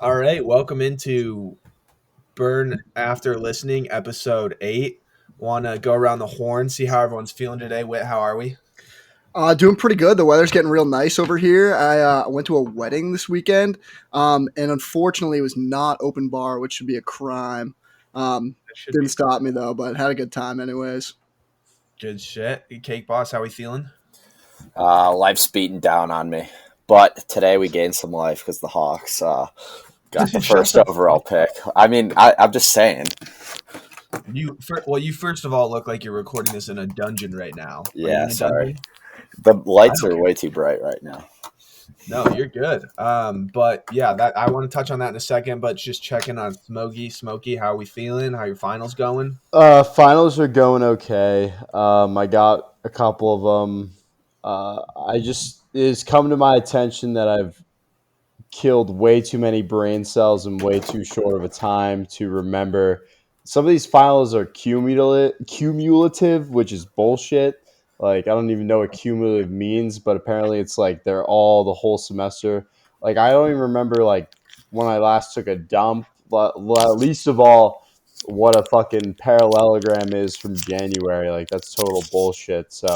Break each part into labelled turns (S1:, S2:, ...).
S1: All right, welcome into Burn After Listening, episode 8. Want to go around the horn, see how everyone's feeling today. Whit, how are we?
S2: Doing pretty good. The weather's getting real nice over here. I went to a wedding this weekend, and unfortunately, it was not open bar, which should be a crime.
S1: That should
S2: Didn't
S1: be
S2: stop me though, but had a good time anyways.
S1: good shit. Cake Boss, how we feeling?
S3: Life's beating down on me. But today we gained some life because the Hawks got the first overall pick. I'm just saying.
S1: You first of all look like you're recording this in a dungeon right now.
S3: Yeah, sorry. The lights are way too bright right now.
S1: No, you're good. But yeah, that I want to touch on that in a second. But just checking on Smokey, how are we feeling? How your finals going?
S4: Finals are going okay. I got a couple of them. It's come to my attention that I've killed way too many brain cells in way too short of a time to remember. Some of these finals are cumulative, which is bullshit. Like, I don't even know what cumulative means, but apparently it's like they're all the whole semester. Like, I don't even remember, like, when I last took a dump, least of all, what a fucking parallelogram is from January. Like, that's total bullshit. So,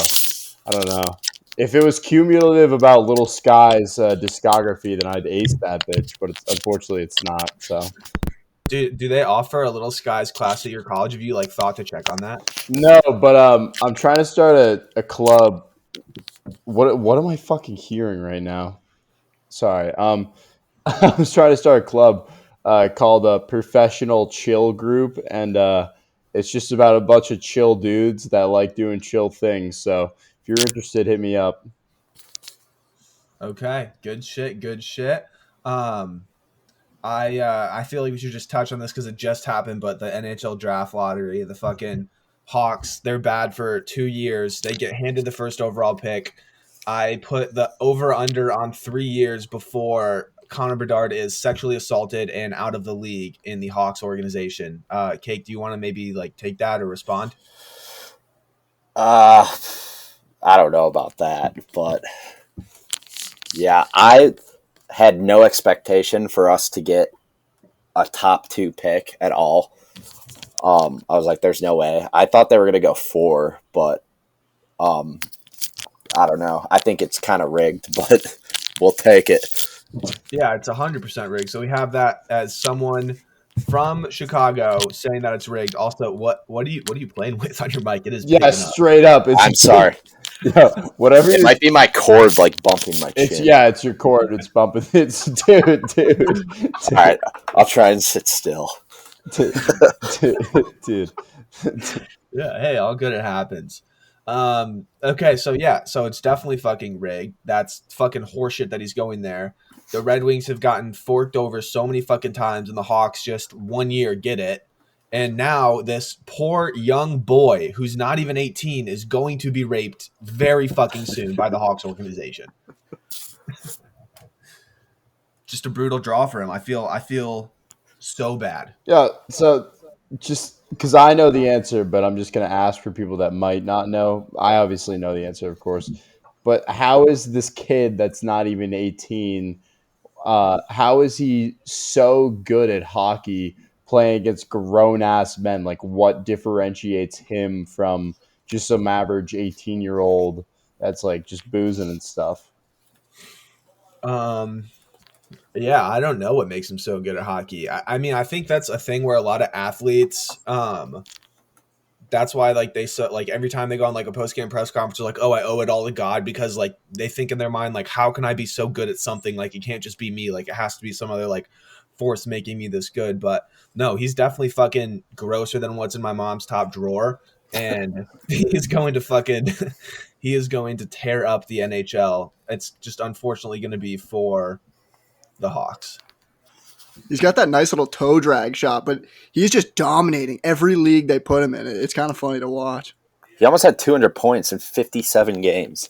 S4: I don't know. If it was cumulative about Little Sky's discography, then I'd ace that bitch, but unfortunately it's not. So,
S1: Do they offer a Little Skies class at your college? Have you thought to check on that?
S4: no, but I'm trying to start a club. What am I fucking hearing right now? Sorry. I was trying to start a club called a Professional Chill Group, and it's just about a bunch of chill dudes that like doing chill things. So if you're interested, hit me up.
S1: Okay, good shit, good shit. I feel like we should just touch on this because it just happened, but the NHL Draft lottery, the fucking Hawks, they're bad for 2 years. They get handed the first overall pick. I put the over-under on 3 years before Connor Bedard is sexually assaulted and out of the league in the Hawks organization. Cake, do you want to maybe take that or respond?
S3: I don't know about that, but yeah, I had no expectation for us to get a top 2 pick at all. I was like, there's no way. I thought they were going to go 4, but I don't know. I think it's kind of rigged, but we'll take it.
S1: Yeah, it's 100% rigged. So we have that as someone from Chicago saying that it's rigged. Also, what are you playing with on your mic? It is
S4: straight up.
S3: I'm sorry.
S4: Yeah, whatever.
S3: It might be my cord bumping my chin.
S4: It's your cord. It's bumping. It's dude.
S3: All right, I'll try and sit still.
S4: Dude.
S1: Yeah, hey, all good. It happens. Okay, so it's definitely fucking rigged. That's fucking horseshit that he's going there. The Red Wings have gotten forked over so many fucking times, and the Hawks just 1 year get it. And now this poor young boy who's not even 18 is going to be raped very fucking soon by the Hawks organization. Just a brutal draw for him. I feel so bad.
S4: Yeah, so just because I know the answer, but I'm just going to ask for people that might not know. I obviously know the answer, of course. But how is this kid that's not even 18, how is he so good at hockey playing against grown-ass men? Like, what differentiates him from just some average 18-year-old that's, just boozing and stuff?
S1: Yeah, I don't know what makes him so good at hockey. I mean, I think that's a thing where a lot of athletes, that's why they every time they go on a post-game press conference, they're like, oh, I owe it all to God, because they think in their mind, how can I be so good at something? It can't just be me. It has to be some other force making me this good. But no, he's definitely fucking grosser than what's in my mom's top drawer. And he's going to he is going to tear up the NHL. It's just unfortunately going to be for the Hawks.
S2: He's got that nice little toe drag shot, but he's just dominating every league they put him in. It's kind of funny to watch.
S3: He almost had 200 points in 57 games.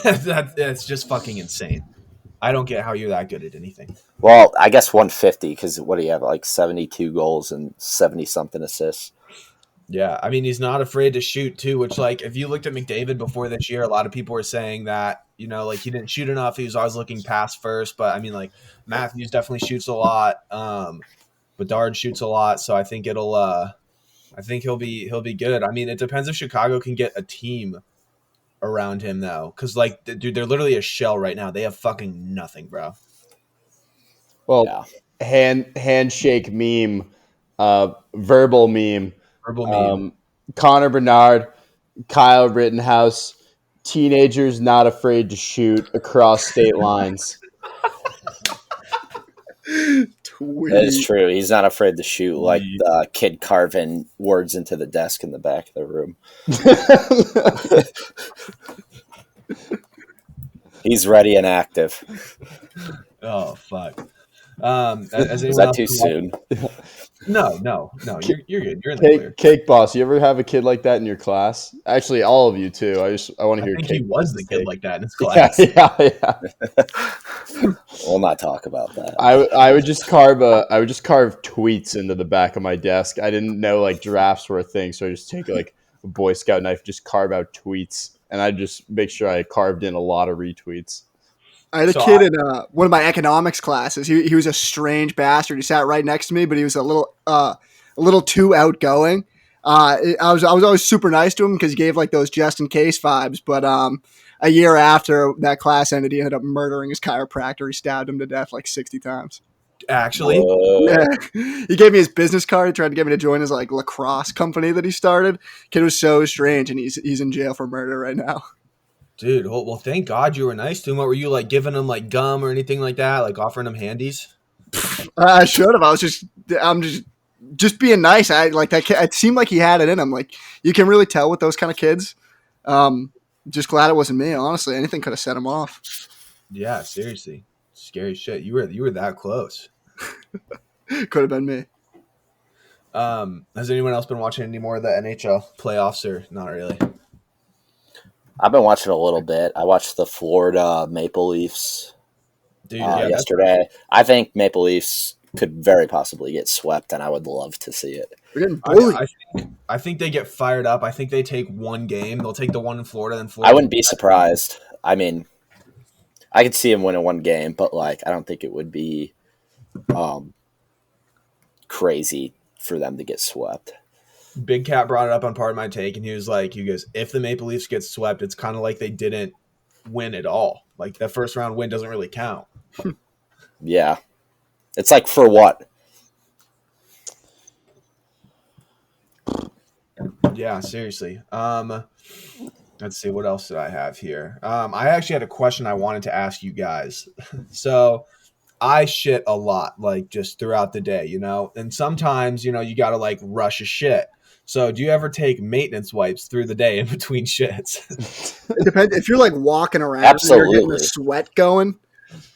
S1: That's just fucking insane. I don't get how you're that good at anything.
S3: Well, I guess 150, because what do you have, 72 goals and 70-something assists?
S1: Yeah, I mean, he's not afraid to shoot, too, which, if you looked at McDavid before this year, a lot of people were saying that You know, like he didn't shoot enough. He was always looking pass first. But I mean, like Matthews definitely shoots a lot. Bedard shoots a lot. So I think I think he'll be good. I mean, it depends if Chicago can get a team around him though, because like, dude, they're literally a shell right now. They have fucking nothing, bro.
S4: Well,
S3: Yeah.
S4: handshake meme, verbal meme.
S1: Verbal meme.
S4: Connor Bernard, Kyle Rittenhouse, teenagers not afraid to shoot across state lines.
S3: That is
S2: Tweet.
S3: true. He's not afraid to shoot like the kid carving words into the desk in the back of the room. He's ready and active.
S1: Oh fuck.
S3: Is that too soon?
S1: No. You're good. You're in the clear.
S4: Cake boss, you ever have a kid like that in your class? Actually, all of you too. I want to hear.
S1: I think
S4: Cake
S1: he was the kid
S4: take.
S1: like that in his class.
S4: Yeah.
S3: We'll not talk about that.
S4: I would just carve tweets into the back of my desk. I didn't know like drafts were a thing, so I just take like a Boy Scout knife, just carve out tweets, and I just make sure I carved in a lot of retweets.
S2: I had a kid in one of my economics classes. He was a strange bastard. He sat right next to me, but he was a little too outgoing. I was always super nice to him because he gave like those just in case vibes. But a year after that class ended, he ended up murdering his chiropractor. He stabbed him to death like 60 times.
S1: Actually,
S2: Yeah. He gave me his business card. He tried to get me to join his like lacrosse company that he started. Kid was so strange, and he's in jail for murder right now.
S1: dude. Well, thank God you were nice to him. What were you like, giving him like gum or anything like that? Like offering him handies?
S2: I should have. I'm just being nice. I like that kid. It seemed like he had it in him. Like you can really tell with those kind of kids. Just glad it wasn't me. Honestly, anything could have set him off.
S1: Yeah, seriously, scary shit. You were that close.
S2: Could have been me.
S1: Has anyone else been watching any more of the NHL playoffs or not really?
S3: I've been watching a little bit. I watched the Florida Maple Leafs
S1: Dude,
S3: yesterday. I think Maple Leafs could very possibly get swept, and I would love to see it.
S2: We're getting bullied.
S1: I think they get fired up. I think they take one game. They'll take the one in Florida, then Florida.
S3: I wouldn't be surprised. I mean, I could see him winning one game, but like, I don't think it would be crazy for them to get swept.
S1: Big Cat brought it up on Part of My Take, and he goes, if the Maple Leafs get swept, it's kind of like they didn't win at all. Like that first round win doesn't really count.
S3: Yeah. It's like for what?
S1: Yeah, seriously. Let's see, what else did I have here? I actually had a question I wanted to ask you guys. So I shit a lot, like just throughout the day, you know, and sometimes, you know, you got to like rush a shit. So do you ever take maintenance wipes through the day in between shits?
S2: It depends. If you're like walking around,
S3: Absolutely.
S2: And you're getting the sweat going.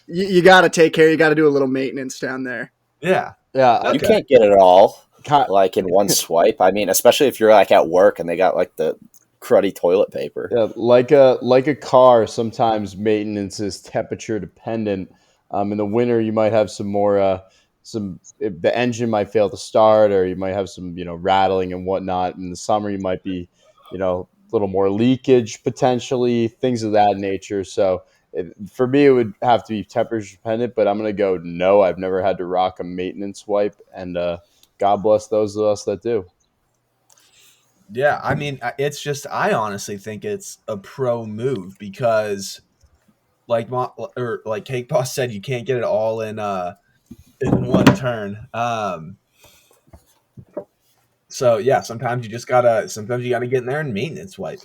S2: You got to take care. You got to do a little maintenance down there.
S1: Yeah.
S4: Yeah,
S3: You can't get it all
S4: Ki-
S3: like in one swipe. I mean, especially if you're like at work and they got like the cruddy toilet paper.
S4: Yeah, like a car, sometimes maintenance is temperature dependent. In the winter, you might have some more the engine might fail to start, or you might have some rattling and whatnot. In the summer, you might be a little more leakage potentially, things of that nature. So for me, it would have to be temperature dependent. But I'm gonna go no. I've never had to rock a maintenance wipe, and God bless those of us that do.
S1: Yeah, I mean, it's just I honestly think it's a pro move because, like Cake Boss said, you can't get it all in one turn. So yeah, sometimes you gotta get in there and maintenance wipe.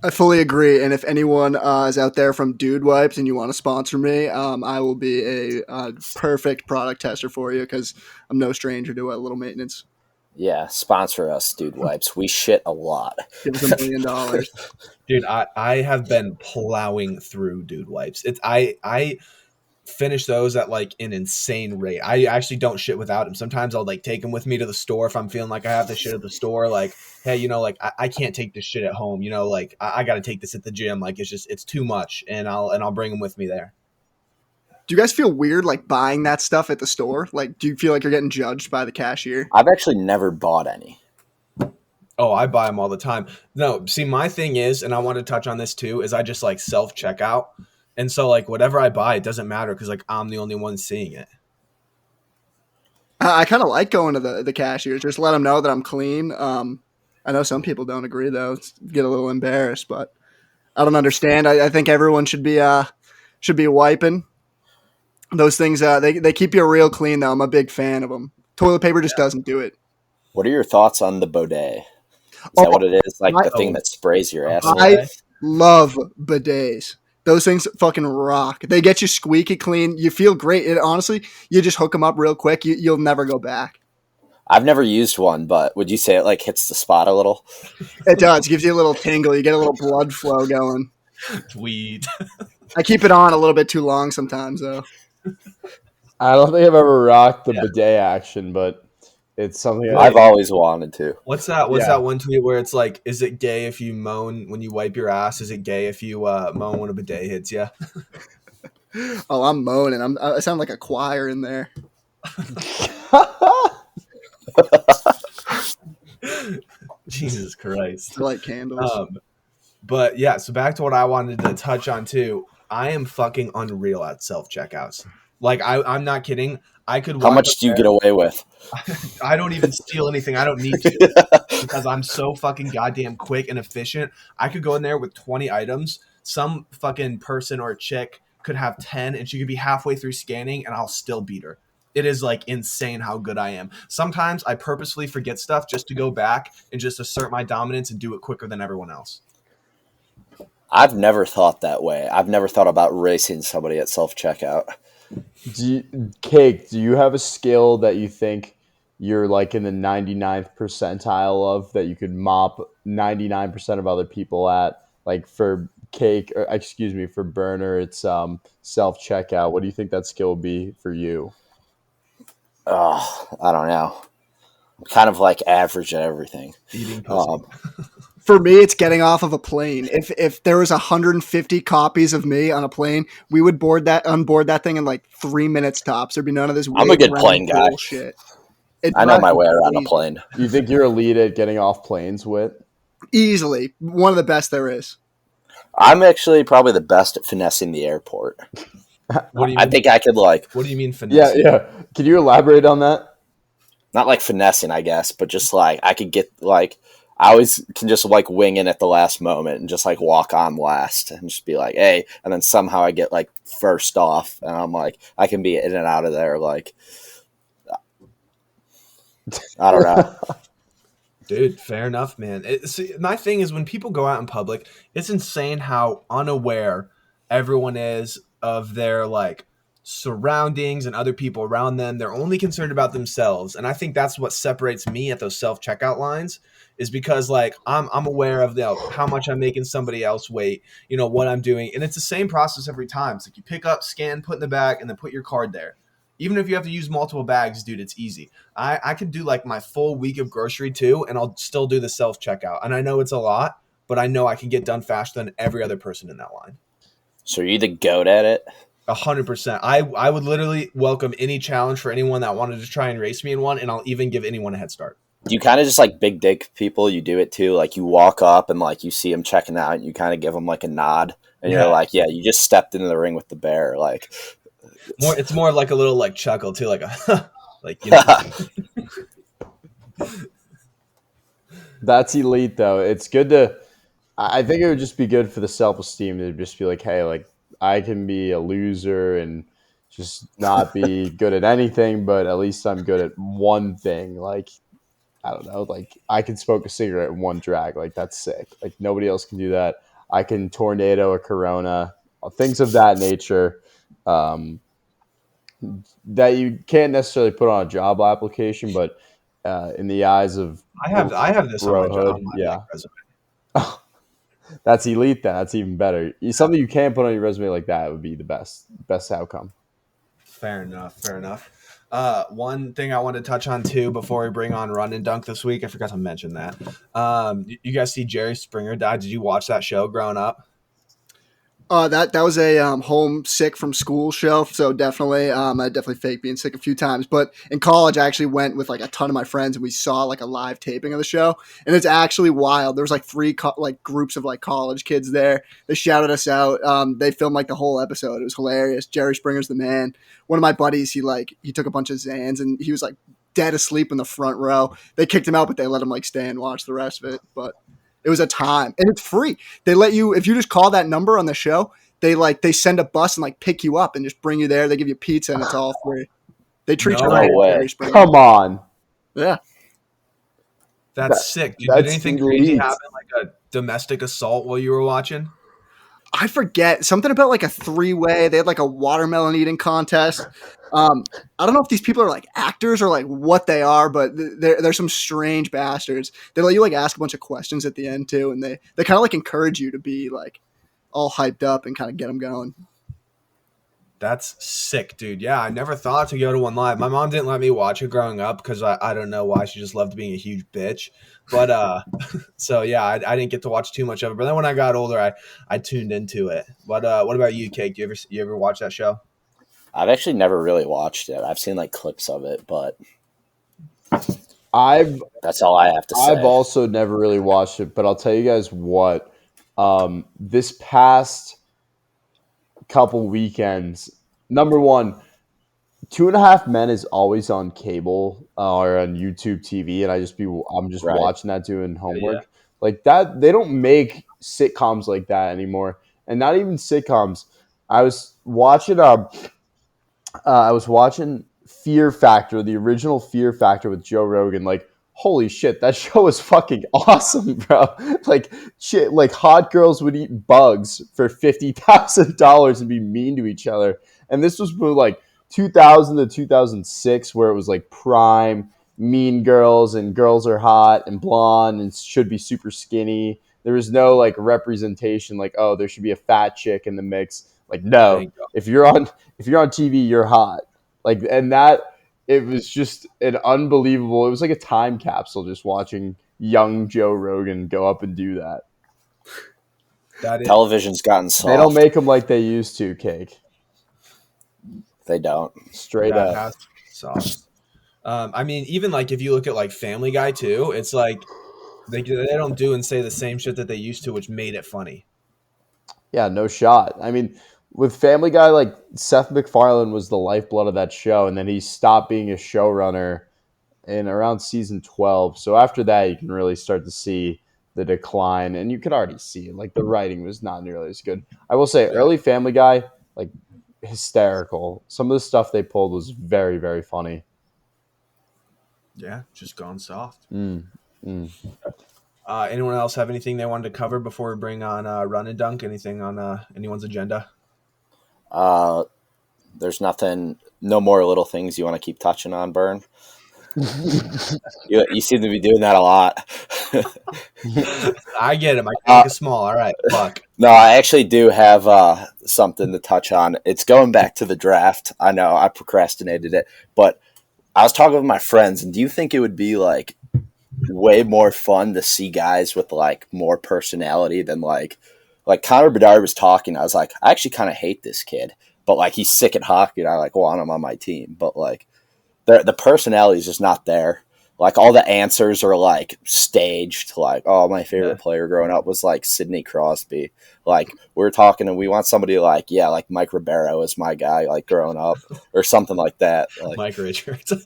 S2: I fully agree. And if anyone is out there from Dude Wipes and you want to sponsor me, I will be a perfect product tester for you because I'm no stranger to a little maintenance.
S3: Yeah, sponsor us, Dude Wipes. We shit a lot.
S2: Give us $1 million.
S1: Dude, I have been plowing through Dude Wipes. I finish those at like an insane rate. I actually don't shit without them. Sometimes I'll like take them with me to the store if I'm feeling like I have the shit at the store. Like, hey, like I can't take this shit at home. Like I got to take this at the gym. Like it's too much, and I'll bring them with me there.
S2: Do you guys feel weird like buying that stuff at the store? Like, do you feel like you're getting judged by the cashier?
S3: I've actually never bought any.
S1: Oh, I buy them all the time. No, see, my thing is, and I want to touch on this too, is I just like self checkout, and so like whatever I buy, it doesn't matter because like I'm the only one seeing it.
S2: I kind of like going to the cashiers. Just let them know that I'm clean. I know some people don't agree though. Get a little embarrassed, but I don't understand. I think everyone should be wiping those things. They keep you real clean though. I'm a big fan of them. Toilet paper just doesn't do it.
S3: What are your thoughts on the bidet? Is
S2: Oh,
S3: that what it is? Like the
S1: I-
S3: thing that sprays your ass?
S2: I love bidets. Those things fucking rock. They get you squeaky clean. You feel great. Honestly, you just hook them up real quick. You'll never go back.
S3: I've never used one, but would you say it like hits the spot a little?
S2: It does. It gives you a little tingle. You get a little blood flow going.
S1: Tweed.
S2: I keep it on a little bit too long sometimes, though.
S4: I don't think I've ever rocked the bidet action, but it's something
S3: I've always wanted to.
S1: What's that? What's
S4: Yeah.
S1: that one tweet where it's like, is it gay if you moan when you wipe your ass? Is it gay if you moan when a bidet hits you?
S2: Oh, I'm moaning. I sound like a choir in there.
S1: Jesus Christ.
S2: I like candles.
S1: But yeah, so back to what I wanted to touch on too. I am fucking unreal at self checkouts. Like I'm not kidding. I could.
S3: How much do you get away with?
S1: I don't even steal anything. I don't need to because I'm so fucking goddamn quick and efficient. I could go in there with 20 items. Some fucking person or chick could have 10 and she could be halfway through scanning and I'll still beat her. It is like insane how good I am. Sometimes I purposefully forget stuff just to go back and just assert my dominance and do it quicker than everyone else.
S3: I've never thought that way. I've never thought about racing somebody at self-checkout.
S4: Cake, do you have a skill that you think you're like in the 99th percentile of that you could mop 99% of other people at? Like for Cake, or excuse me, for Burner, it's self-checkout. What do you think that skill would be for you?
S3: I don't know. I'm kind of like average at everything.
S1: Eating pussy.
S2: For me, it's getting off of a plane. If there was 150 copies of me on a plane, we would unboard that thing in like 3 minutes tops. There'd be none of this.
S3: I'm a good plane guy.
S2: Bullshit.
S3: I know my way around a plane.
S4: You think you're elite at getting off planes with?
S2: Easily one of the best there is.
S3: I'm actually probably the best at finessing the airport.
S1: What do you mean?
S3: I think I could like,
S1: What do you mean finesse?
S4: Yeah. Can you elaborate on that?
S3: not like finessing, I guess, but just like I could get like, I always can just like wing in at the last moment and just like walk on last and just be like, hey, and then somehow I get like first off and I'm like, I can be in and out of there. Like, I don't know.
S1: Dude, fair enough, man. See, my thing is when people go out in public, it's insane how unaware everyone is of their like surroundings and other people around them. They're only concerned about themselves, and I think that's what separates me at those self-checkout lines. Is because like I'm aware of how much I'm making somebody else wait, what I'm doing, and it's the same process every time. It's like you pick up, scan, put in the bag, and then put your card there. Even if you have to use multiple bags, dude, it's easy. I could do like my full week of grocery too, and I'll still do the self-checkout. And I know it's a lot, but I know I can get done faster than every other person in that line.
S3: So you're the goat at it?
S1: 100%. I would literally welcome any challenge for anyone that wanted to try and race me in one, and I'll even give anyone a head start.
S3: You kind of just like big dick people, you do it too. Like you walk up and like you see them checking out and you kind of give them like a nod. And you're like, yeah, you just stepped into the ring with the bear. Like,
S1: it's more like a little like chuckle too, like a like
S4: That's elite though. It's good to. I think it would just be good for the self-esteem to just be like, hey, like I can be a loser and just not be good at anything, but at least I'm good at one thing. Like, I don't know, like I can smoke a cigarette in one drag. Like that's sick. Like nobody else can do that. I can tornado a Corona, things of that nature. That you can't necessarily put on a job application, but in the eyes of
S1: I have this on my job.
S4: Yeah, that's elite. That's even better. Something you can't put on your resume like that would be the best outcome.
S1: Fair enough. One thing I want to touch on too before we bring on Run and Dunk this week, I forgot to mention that. You guys see Jerry Springer died? Did you watch that show growing up?
S2: That was a home sick from school show, so definitely I definitely faked being sick a few times. But in college, I actually went with like a ton of my friends, and we saw like a live taping of the show, and it's actually wild. There was like three like groups of like college kids there. They shouted us out. They filmed like the whole episode. It was hilarious. Jerry Springer's the man. One of my buddies, he took a bunch of Zans, and he was like dead asleep in the front row. They kicked him out, but they let him like stay and watch the rest of it. But it was a time, and it's free. They let you, if you just call that number on the show, they send a bus and like pick you up and just bring you there. They give you pizza and it's all free. They treat you
S1: No
S2: right.
S3: way.
S2: Jerry Springer.
S4: Come on.
S2: Yeah.
S1: That's sick. Dude,
S4: that's
S1: did anything
S4: elite.
S1: crazy happen, like a domestic assault while you were watching?
S2: I forget something about like a 3-way. They had like a watermelon eating contest. I don't know if these people are like actors or like what they are, but they're some strange bastards. They let you like ask a bunch of questions at the end too, and they kind of like encourage you to be like all hyped up and kind of get them going.
S1: That's sick, dude. Yeah, I never thought to go to one live. My mom didn't let me watch it growing up because I don't know why. She just loved being a huge bitch. But so yeah, I didn't get to watch too much of it. But then when I got older, I tuned into it. But what about you, Cake? You ever watch that show?
S3: I've actually never really watched it. I've seen like clips of it, but that's all I have to say.
S4: I've also never really watched it, but I'll tell you guys what. This past couple weekends, number one, 2.5 Men is always on cable or on YouTube TV, and I'm just
S3: Right.
S4: watching that doing homework.
S1: Yeah.
S4: Like that, they don't make sitcoms like that anymore, and not even sitcoms. I was watching Fear Factor, the original Fear Factor with Joe Rogan. Like, holy shit, that show is fucking awesome, bro. Like, shit, like hot girls would eat bugs for $50,000 and be mean to each other. And this was from like 2000 to 2006, where it was like prime mean girls and girls are hot and blonde and should be super skinny. There was no like representation, like, oh, there should be a fat chick in the mix. Like, no, if you're on TV, you're hot. Like, and that, it was just an unbelievable, it was like a time capsule just watching young Joe Rogan go up and do that.
S3: Television's gotten soft.
S4: They don't make them like they used to, Cake.
S3: They don't.
S4: Straight up.
S1: That's soft. I mean, even like if you look at like Family Guy too, it's like they don't do and say the same shit that they used to, which made it funny.
S4: Yeah, no shot. I mean, with Family Guy, like Seth MacFarlane was the lifeblood of that show, and then he stopped being a showrunner in around season 12. So after that, you can really start to see the decline, and you could already see it. Like the writing was not nearly as good. I will say, early Family Guy, like hysterical. Some of the stuff they pulled was very, very funny.
S1: Yeah, just gone soft.
S4: Anyone
S1: Else have anything they wanted to cover before we bring on Run and Dunk? Anything on anyone's agenda?
S3: There's nothing, no more little things you want to keep touching on, Burn? you seem to be doing that a lot.
S1: I get it. My cake is small. All right, fuck.
S3: No, I actually do have something to touch on. It's going back to the draft. I know I procrastinated it, but I was talking with my friends, and do you think it would be like way more fun to see guys with like more personality than like Connor Bedard was talking? I was like, I actually kind of hate this kid, but like he's sick at hockey, and I like want him on my team, but like the personality is just not there. Like all the answers are like staged. Like, oh, my favorite player growing up was like Sidney Crosby. Like we were talking, and we want somebody like like Mike Ribeiro is my guy. Like growing up, or something like that. Like,
S1: Mike Richards. Some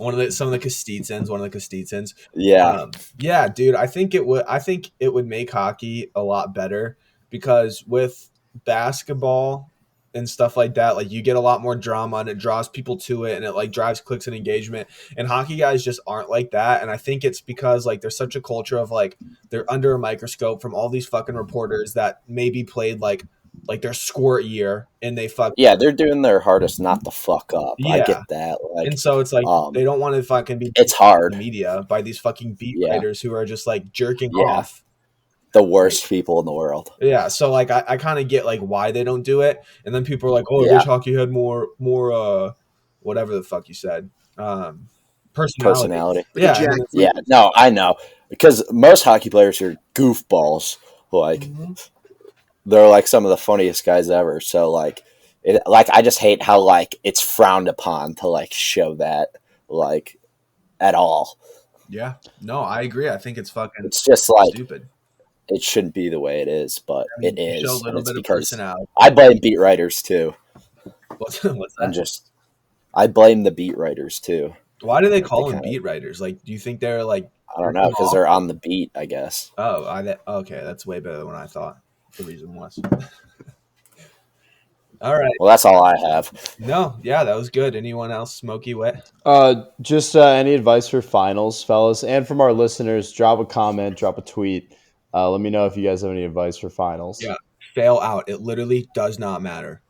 S1: of the Kostitsins.
S3: Yeah.
S1: Yeah, dude. I think it would make hockey a lot better, because with basketball and stuff like that, like you get a lot more drama and it draws people to it, and it like drives clicks and engagement, and hockey guys just aren't like that. And I think it's because like there's such a culture of like they're under a microscope from all these fucking reporters that maybe played like their squirt year, and they
S3: they're doing their hardest not to fuck up.
S1: Yeah.
S3: I get that. Like,
S1: and so it's like they don't want to fucking be
S3: it's hard
S1: in the media by these fucking beat writers who are just like jerking off.
S3: The worst people in the world.
S1: Yeah, so like I kind of get like why they don't do it, and then people are like, "Oh, I wish hockey had more whatever the fuck you said, personality."
S3: Yeah. No, I know, because most hockey players are goofballs. Like, they're like some of the funniest guys ever. So like, I just hate how like it's frowned upon to like show that like at all.
S1: Yeah. No, I agree. I think it's fucking
S3: It's just like
S1: stupid.
S3: it shouldn't be the way it is, but
S1: I mean,
S3: it
S1: you show a
S3: is, and
S1: little
S3: it's
S1: bit of
S3: because
S1: personality.
S3: I blame beat writers too,
S1: What's
S3: and
S1: that?
S3: just I blame the beat writers too.
S1: Why do they
S3: Like,
S1: call them beat writers? Like, do you think they're like?
S3: I don't know, because they're on the beat, I guess.
S1: Oh, okay. That's way better than what I thought the reason was. All right.
S3: Well, that's all I have.
S1: No, yeah, that was good. Anyone else, Smokey Wet?
S4: Just any advice for finals, fellas, and from our listeners, drop a comment, drop a tweet. Let me know if you guys have any advice for finals.
S1: Yeah, fail out. It literally does not matter.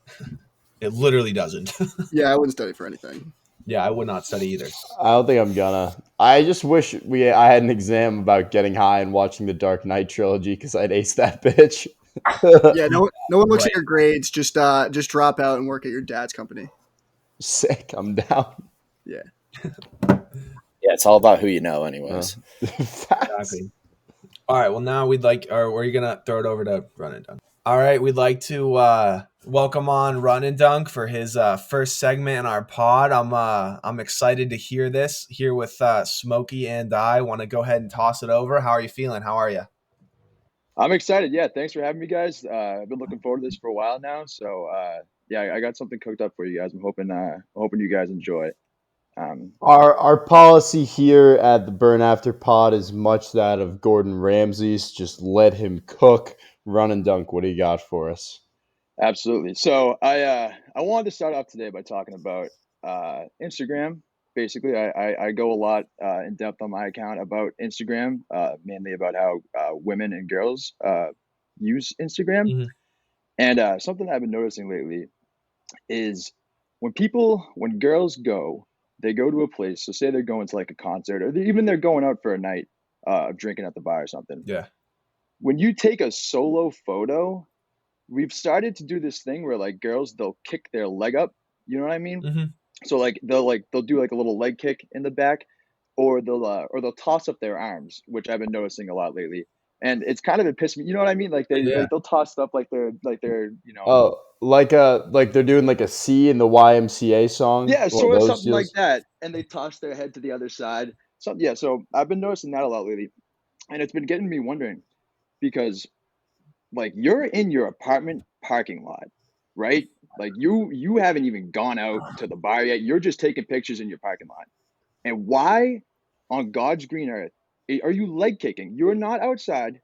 S1: It literally doesn't.
S2: Yeah, I wouldn't study for anything.
S1: Yeah, I would not study either.
S4: I don't think I'm gonna. I just wish I had an exam about getting high and watching the Dark Knight trilogy because I'd ace that bitch.
S2: Yeah, no one looks at your grades. Just drop out and work at your dad's company.
S4: Sick. I'm down.
S2: Yeah.
S3: Yeah, it's all about who you know, anyways.
S1: Exactly. All right. Well, now we're you gonna throw it over to Run and Dunk? All right. We'd like to welcome on Run and Dunk for his first segment in our pod. I'm excited to hear this here with Smokey, and I want to go ahead and toss it over. How are you feeling? How are you?
S5: I'm excited. Yeah, thanks for having me, guys. I've been looking forward to this for a while now. So yeah, I got something cooked up for you guys. I'm hoping you guys enjoy it.
S4: Our policy here at the Burn After Pod is much that of Gordon Ramsay's. Just let him cook. Run and Dunk. What do you got for us?
S5: Absolutely. So I wanted to start off today by talking about Instagram. Basically, I go a lot in depth on my account about Instagram, mainly about how women and girls use Instagram.
S1: Mm-hmm.
S5: And something I've been noticing lately is when girls they go to a place. So say they're going to like a concert, or even they're going out for a night of drinking at the bar or something.
S1: Yeah.
S5: When you take a solo photo, we've started to do this thing where like girls, they'll kick their leg up. You know what I mean?
S1: Mm-hmm.
S5: So like they'll do like a little leg kick in the back, or they'll toss up their arms, which I've been noticing a lot lately. And it's kind of been pissing me. You know what I mean? Like they'll toss up like they're
S4: Oh, like they're doing like a C in the YMCA song.
S5: Yeah, sort of something
S4: deals?
S5: like that. And they toss their head to the other side. So I've been noticing that a lot lately. And it's been getting me wondering, because like you're in your apartment parking lot, right? Like you haven't even gone out to the bar yet. You're just taking pictures in your parking lot. And why on God's green earth are you leg kicking? You're not outside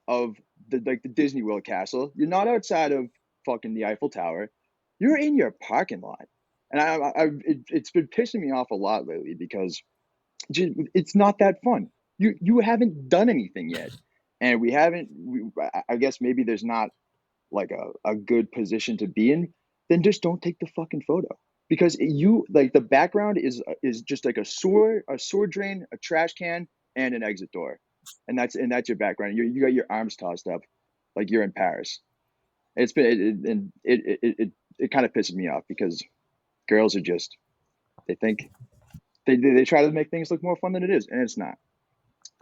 S5: of the Disney World castle. You're not outside of fucking the Eiffel Tower. You're in your parking lot. And it's been pissing me off a lot lately because it's not that fun. You haven't done anything yet, and I guess maybe there's not like a good position to be in. Then just don't take the fucking photo, because you like the background is just like a sewer drain, a trash can, and an exit door, and that's your background. You got your arms tossed up like you're in Paris. It's been it kind of pisses me off because girls are just they think they try to make things look more fun than it is, and it's not.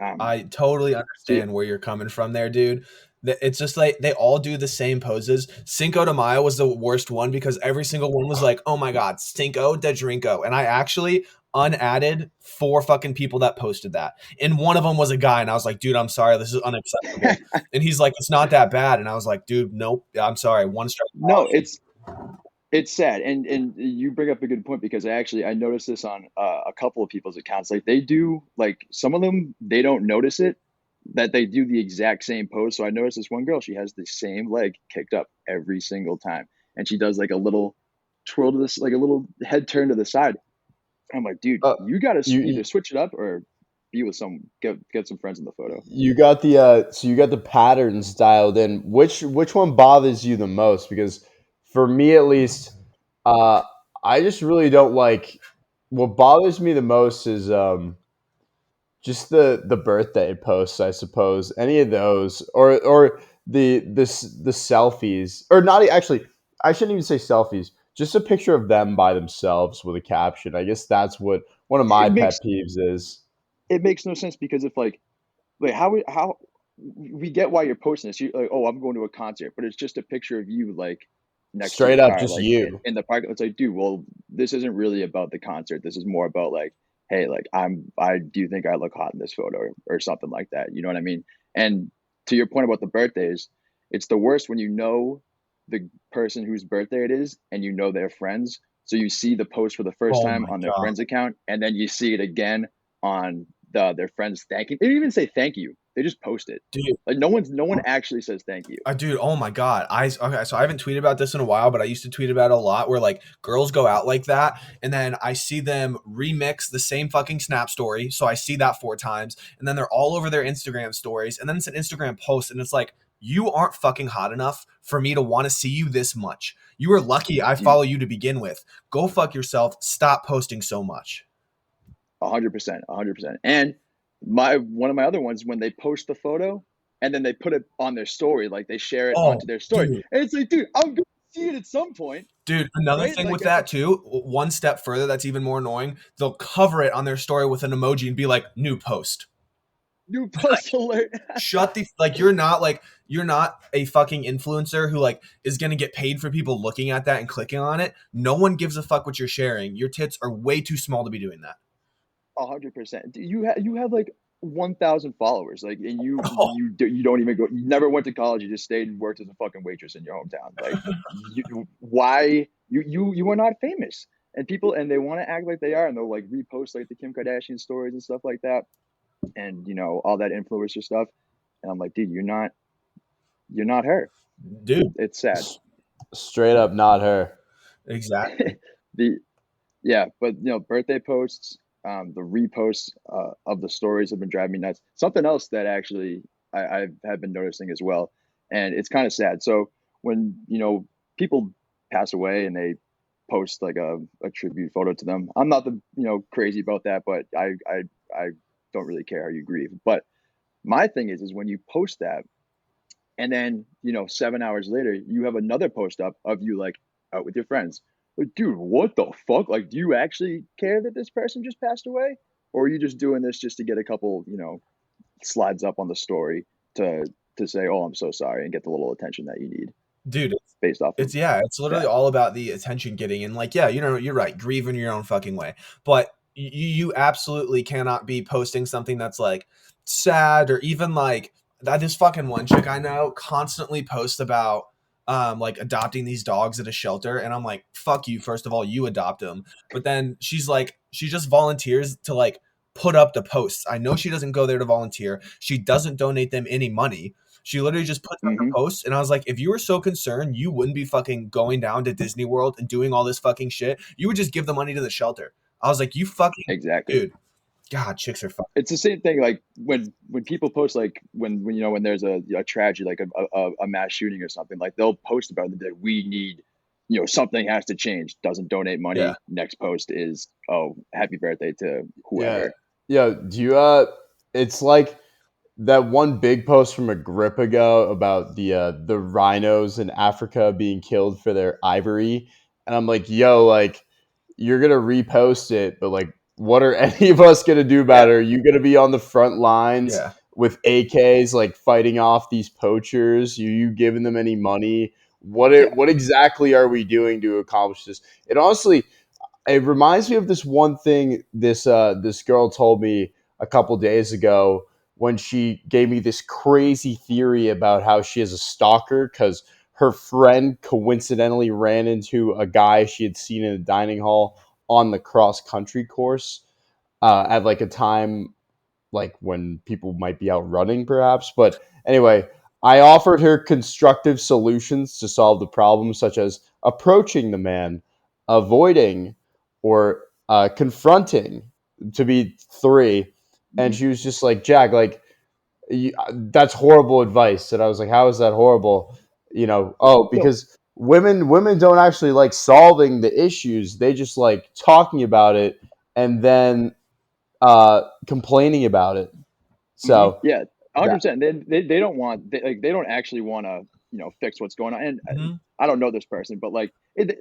S1: I totally understand where you're coming from there, dude. It's just like they all do the same poses. Cinco de Mayo was the worst one because every single one was like, oh my God, Cinco de Drinko. And I actually unadded 4 fucking people that posted that. And one of them was a guy. And I was like, dude, I'm sorry. This is unacceptable. And he's like, it's not that bad. And I was like, dude, nope. I'm sorry. One strike.
S5: No, it's sad. And you bring up a good point, because I noticed this on a couple of people's accounts. Like they do, like some of them, they don't notice it, that they do the exact same pose. So I noticed this one girl, she has the same leg kicked up every single time. And she does like a little twirl to this, like a little head turn to the side. I'm like, dude, you got to either switch it up or be with get some friends in the photo.
S4: You got the patterns dialed in. Which one bothers you the most? Because for me, at least, I just really don't like. What bothers me the most is just the birthday posts, I suppose. Any of those, or the selfies, or not actually. I shouldn't even say selfies. Just a picture of them by themselves with a caption. I guess that's what one of my pet peeves is.
S5: It makes no sense, because if like how we get why you're posting this. You like, oh, I'm going to a concert, but it's just a picture of you like next to your
S4: Straight up,
S5: car,
S4: just
S5: like
S4: you.
S5: in the park. It's like, dude, well, this isn't really about the concert. This is more about like, hey, like I do think I look hot in this photo or something like that. You know what I mean? And to your point about the birthdays, it's the worst when you know the person whose birthday it is and you know they're friends. So you see the post for the first
S1: Oh
S5: time
S1: my
S5: on their
S1: god,
S5: friend's account, and then you see it again on their friends thanking. They didn't even say thank you. They just post it.
S1: dude.
S5: Like no one actually says thank you.
S1: Dude, oh my god. Okay, so I haven't tweeted about this in a while, but I used to tweet about it a lot where like girls go out like that and then I see them remix the same fucking Snap story. So I see that 4 times and then they're all over their Instagram stories and then it's an Instagram post and it's like you aren't fucking hot enough for me to want to see you this much. You are lucky I
S5: You
S1: follow you to begin with. Go fuck yourself. Stop posting so much.
S5: 100%, 100%. And my one of my other ones when they post the photo and then they put it on their story, like they share it
S1: Oh,
S5: onto their story,
S1: dude.
S5: and it's like, dude, I'm gonna see it at some point,
S1: Dude, another
S5: right?
S1: thing
S5: Like
S1: with that too, one step further that's even more annoying, they'll cover it on their story with an emoji and be like, new post.
S5: new post alert.
S1: Shut the you're not a fucking influencer who like is gonna get paid for people looking at that and clicking on it. No one gives a fuck what you're sharing. Your tits are way too small to be doing that.
S5: 100%. You have like 1,000 followers, like, and
S1: Oh,
S5: you don't even go. You never went to college. You just stayed and worked as a fucking waitress in your hometown. Like, why you are not famous? And people and they want to act like they are, and they'll like repost like the Kim Kardashian stories and stuff like that, and all that influencer stuff. And I'm like, dude, you're not her.
S1: dude,
S5: It's sad.
S4: Straight up, not her.
S1: exactly.
S5: the Yeah, but birthday posts, the reposts of the stories have been driving me nuts. Something else that actually I have been noticing as well, and it's kind of sad. So when people pass away and they post like a tribute photo to them, I'm not the crazy about that, but I don't really care how you grieve. But my thing is when you post that and then 7 hours later you have another post up of you like out with your friends. Like, dude, what the fuck? Like, do you actually care that this person just passed away, or are you just doing this just to get a couple slides up on the story to say, oh, I'm so sorry, and get the little attention that you need
S1: Dude,
S5: based off of
S1: it's literally
S5: that?
S1: all about the attention getting and like, yeah, you're right, grieve in your own fucking way. But you absolutely cannot be posting something that's like sad or even like that. This fucking one chick I know constantly posts about like adopting these dogs at a shelter and I'm like, fuck you, first of all, you adopt them. But then she's like she just volunteers to like put up the posts. I know she doesn't go there to volunteer. She doesn't donate them any money. She literally just puts up the
S5: Hmm.
S1: posts, and I was like, if you were so concerned, you wouldn't be fucking going down to Disney World and doing all this fucking shit. You would just give the money to the shelter. I was like, you fucking
S5: Exactly.
S1: dude. God, chicks are fucking.
S5: It's the same thing. Like when people post like when when there's a tragedy like a mass shooting or something, like they'll post about it that we need something has to change. Doesn't donate
S1: Yeah,
S5: money. Next post is, oh, happy birthday to
S4: Yeah.
S5: whoever.
S4: Yeah. Do you it's like that one big post from a grip ago about the rhinos in Africa being killed for their ivory. And I'm like, yo, like you're gonna repost it, but like what are any of us gonna do
S5: Yeah,
S4: about it? Are you gonna be on the front lines
S1: yeah,
S4: with AKs like fighting off these poachers? You giving them any money?
S5: yeah.
S4: What exactly are we doing to accomplish this? It honestly it reminds me of this one thing this girl told me a couple days ago when she gave me this crazy theory about how she is a stalker because her friend coincidentally ran into a guy she had seen in a dining hall on the cross country course at like a time like when people might be out running perhaps. But anyway, I offered her constructive solutions to solve the problem, such as approaching the man, avoiding, or confronting, to be three. And
S5: Mhm.
S4: she was just like, Jack, like that's horrible advice. And I was like, how is that horrible? Oh,
S5: No,
S4: because women don't actually like solving the issues. They just like talking about it and then complaining about it. So
S5: yeah,
S4: that
S5: 100%. They don't want they don't actually want to fix what's going on. And
S1: hmm
S5: I don't know this person, but like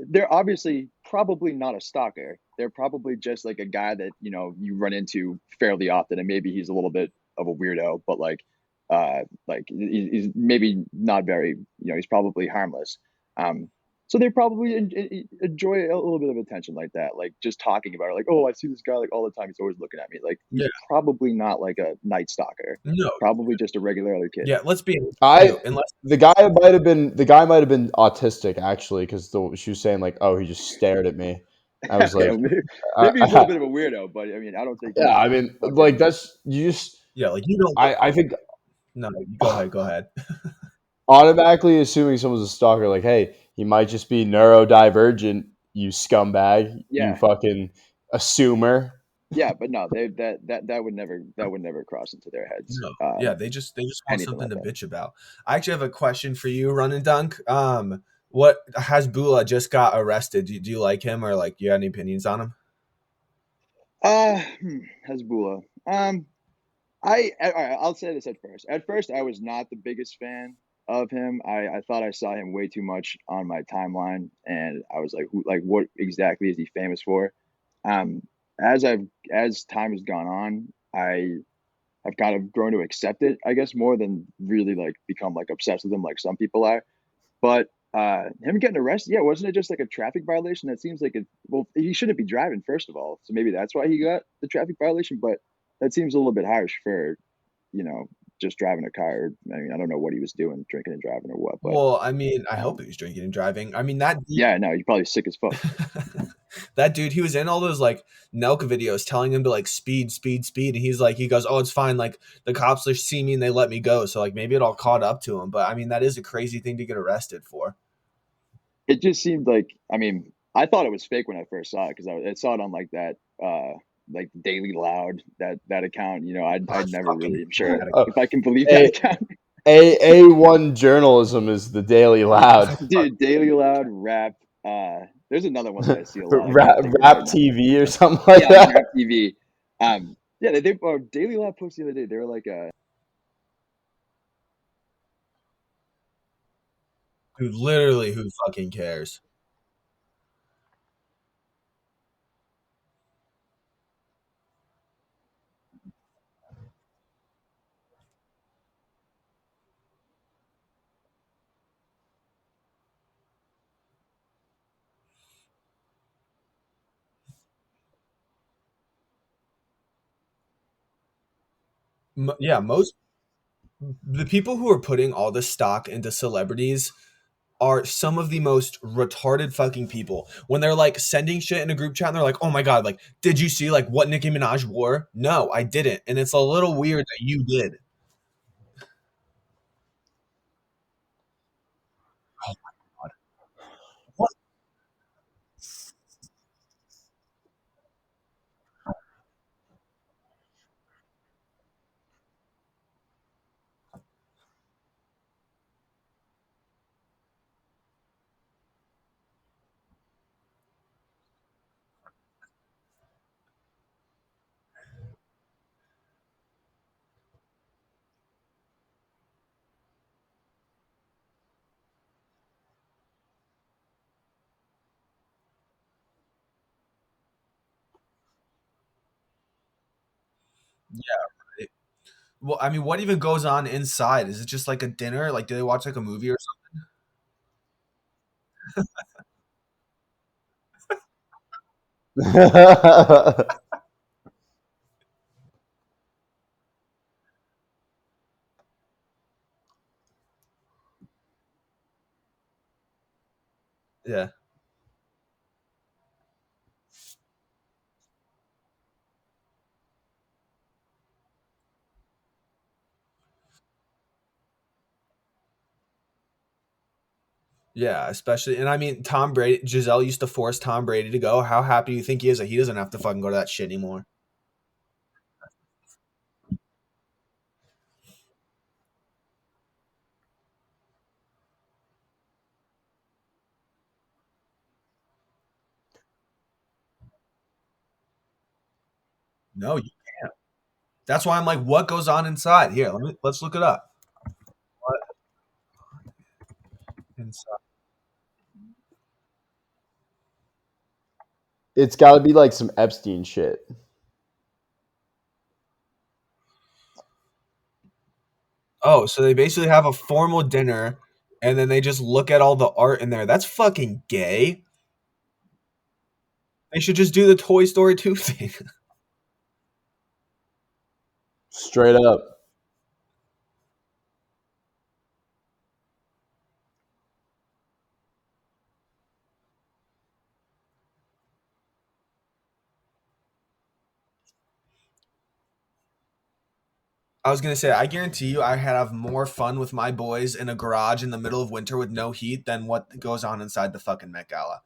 S5: they're obviously probably not a stalker. They're probably just like a guy that you run into fairly often, and maybe he's a little bit of a weirdo, but like Like he's maybe not very, he's probably harmless. So they probably enjoy a little bit of attention like that, like just talking about it, like, oh, I see this guy like all the time. He's always looking at me. Like he's
S1: Yeah.
S5: probably not like a night stalker.
S1: No.
S5: Probably just a regular other kid.
S1: Yeah. Let's be
S4: I
S1: too, unless
S4: the guy might have been autistic actually because she was saying like, oh, he just stared at me. I was
S5: Okay,
S4: like,
S5: maybe he's a little bit of a weirdo, but I mean, I don't think
S4: yeah,
S5: he's
S4: I mean, like
S5: fucking.
S4: that's you just
S1: yeah, like you don't.
S4: I think
S1: No, go ahead. Go ahead.
S4: automatically assuming someone's a stalker, like, hey, he might just be neurodivergent, you scumbag, you
S5: Yeah,
S4: fucking assumer.
S5: yeah, but no, that would never cross into their heads.
S1: No. Yeah, they just want
S5: Anything
S1: something
S5: like
S1: to
S5: that.
S1: bitch about. I actually have a question for you, Run and Dunk. What Hasbulla just got arrested. Do you like him or like you have any opinions on him?
S5: Hasbulla. All right, I'll say this at first. At first, I was not the biggest fan of him. I thought I saw him way too much on my timeline, and I was like, what exactly is he famous for? Um, as time has gone on, I've kind of grown to accept it, I guess, more than really like become like obsessed with him like some people are. But him getting arrested, yeah, wasn't it just like a traffic violation? That seems like well, he shouldn't be driving, first of all. So maybe that's why he got the traffic violation, but that seems a little bit harsh for, you know, just driving a car. I mean, I don't know what he was doing, drinking and driving or what, but
S1: Well, I mean, I hope
S5: um,
S1: he was drinking and driving. I mean, that dude,
S5: yeah, no, he's probably sick as fuck.
S1: that dude, he was in all those like Nelk videos telling him to like speed, speed, speed, and he goes, "Oh, it's fine. Like the cops see me and they let me go." So like maybe it all caught up to him. But I mean, that is a crazy thing to get arrested for.
S5: It just seemed like, I mean, I thought it was fake when I first saw it because I saw it on like that, like Daily Loud, that account. I'd never
S1: Fucking
S5: really am sure
S1: bad.
S5: if I can believe that
S4: A
S5: account.
S4: A1 journalism is the Daily Loud.
S5: Dude, Daily Loud, Rap. There's another one that I see a lot. I
S4: rap,
S5: can't think of it right
S4: rap
S5: now.
S4: TV or something like
S5: Yeah, like Rap
S4: that.
S5: TV. Yeah, they Daily Loud posted the other day. They were like,
S1: Dude, literally, who fucking cares? Yeah, most the people who are putting all this stock into celebrities are some of the most retarded fucking people. When they're like sending shit in a group chat and they're like, "Oh my god, like did you see like what Nicki Minaj wore?" No, I didn't. And it's a little weird that you did. Oh my god. What? Yeah, right. Well, I mean, what even goes on inside? Is it just like a dinner? Like do they watch like a movie or something? Yeah. Yeah, especially and I mean Tom Brady Giselle used to force Tom Brady to go. How happy do you think he is that he doesn't have to fucking go to that shit anymore? No, you can't. That's why I'm like, what goes on inside? Here, let's look it up. What inside?
S4: It's got to be like some Epstein shit.
S1: Oh, so they basically have a formal dinner, and then they just look at all the art in there. That's fucking gay. They should just do the Toy Story 2 thing.
S4: Straight up.
S1: I was gonna say, I guarantee you, I have more fun with my boys in a garage in the middle of winter with no heat than what goes on inside the fucking Met Gala.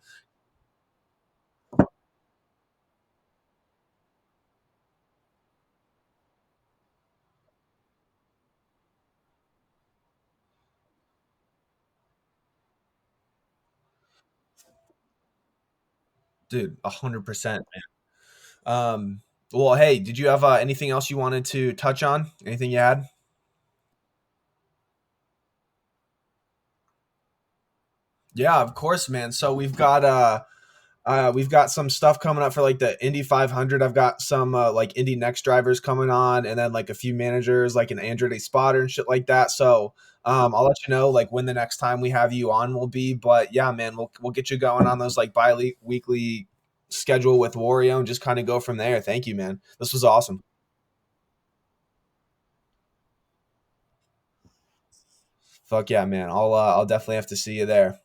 S1: Dude, 100%, man. Well, hey, did you have anything else you wanted to touch on? Anything you had? Yeah, of course, man. So we've got some stuff coming up for like the Indy 500. I've got some like Indy Next drivers coming on, and then like a few managers, like an Andretti spotter and shit like that. So I'll let you know like when the next time we have you on will be. But yeah, man, we'll get you going on those like bi-weekly schedule with WARIO and just kind of go from there. Thank you, man. This was awesome. Fuck yeah, man. I'll definitely have to see you there.